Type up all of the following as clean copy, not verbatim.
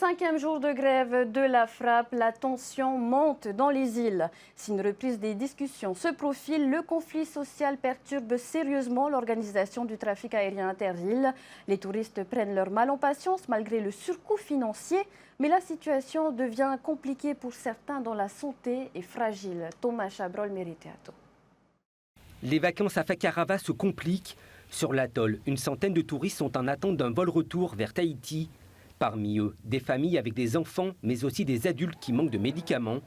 5e jour de grève de la frappe, la tension monte dans les îles. Si une reprise des discussions se profile, le conflit social perturbe sérieusement l'organisation du trafic aérien inter-îles. Les touristes prennent leur mal en patience malgré le surcoût financier, mais la situation devient compliquée pour certains dont la santé est fragile. Thomas Chabrol, Mériteato. Les vacances à Fakarava se compliquent. Sur l'atoll, une centaine de touristes sont en attente d'un vol retour vers Tahiti. Parmi eux, des familles avec des enfants, mais aussi des adultes qui manquent de médicaments.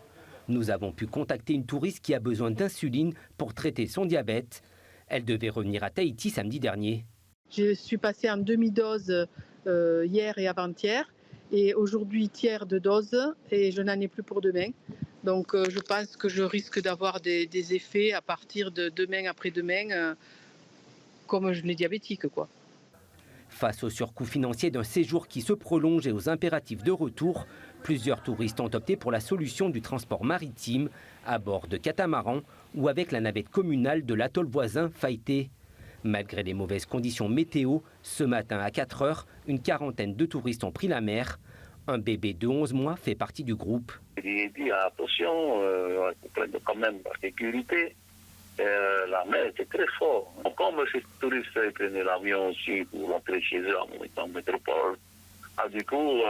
Nous avons pu contacter une touriste qui a besoin d'insuline pour traiter son diabète. Elle devait revenir à Tahiti samedi dernier. Je suis passée en demi-dose hier et avant-hier. Et aujourd'hui, tiers de dose, et je n'en ai plus pour demain. Donc je pense que je risque d'avoir des effets à partir de demain, après-demain, comme je l'ai diabétique, quoi. Face au surcoût financier d'un séjour qui se prolonge et aux impératifs de retour, plusieurs touristes ont opté pour la solution du transport maritime à bord de catamarans ou avec la navette communale de l'atoll voisin Faïté. Malgré les mauvaises conditions météo, ce matin à 4 heures, une quarantaine de touristes ont pris la mer. Un bébé de 11 mois fait partie du groupe. J'ai dit attention, quand même la sécurité. La mer était très forte. Comme ces touristes prenaient l'avion aussi pour rentrer chez eux en métropole, du coup,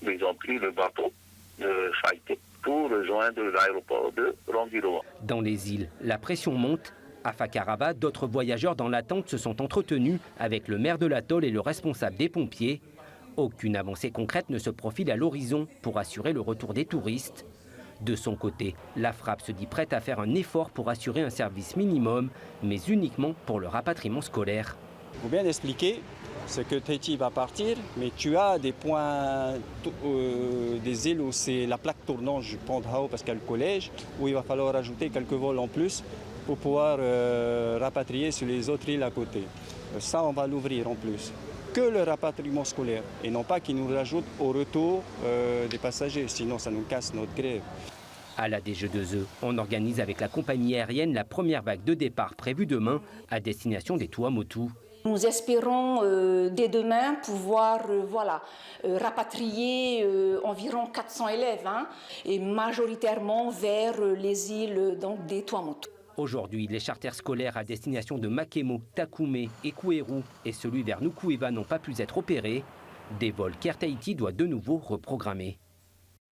ils ont pris le bateau de Faïté pour rejoindre l'aéroport de Rondiroa. Dans les îles, la pression monte. À Fakarava, d'autres voyageurs dans l'attente se sont entretenus avec le maire de l'atoll et le responsable des pompiers. Aucune avancée concrète ne se profile à l'horizon pour assurer le retour des touristes. De son côté, la frappe se dit prête à faire un effort pour assurer un service minimum, mais uniquement pour le rapatriement scolaire. Il faut bien expliquer, c'est que Tahiti va partir, mais tu as des points, des îles où c'est la plaque tournante du pont de Hao parce qu'il y a le collège, où il va falloir ajouter quelques vols en plus pour pouvoir rapatrier sur les autres îles à côté. Ça, on va l'ouvrir en plus. Que le rapatriement scolaire et non pas qu'ils nous rajoutent au retour des passagers, sinon ça nous casse notre grève. À la DG2E, on organise avec la compagnie aérienne la première vague de départ prévue demain à destination des Tuamotu. Nous espérons dès demain pouvoir rapatrier environ 400 élèves, et majoritairement vers les îles des Tuamotu. Aujourd'hui, les charters scolaires à destination de Makemo, Takoumé et Kouérou et celui vers Nuku'eva n'ont pas pu être opérés. Des vols qu'Air Tahiti doit de nouveau reprogrammer.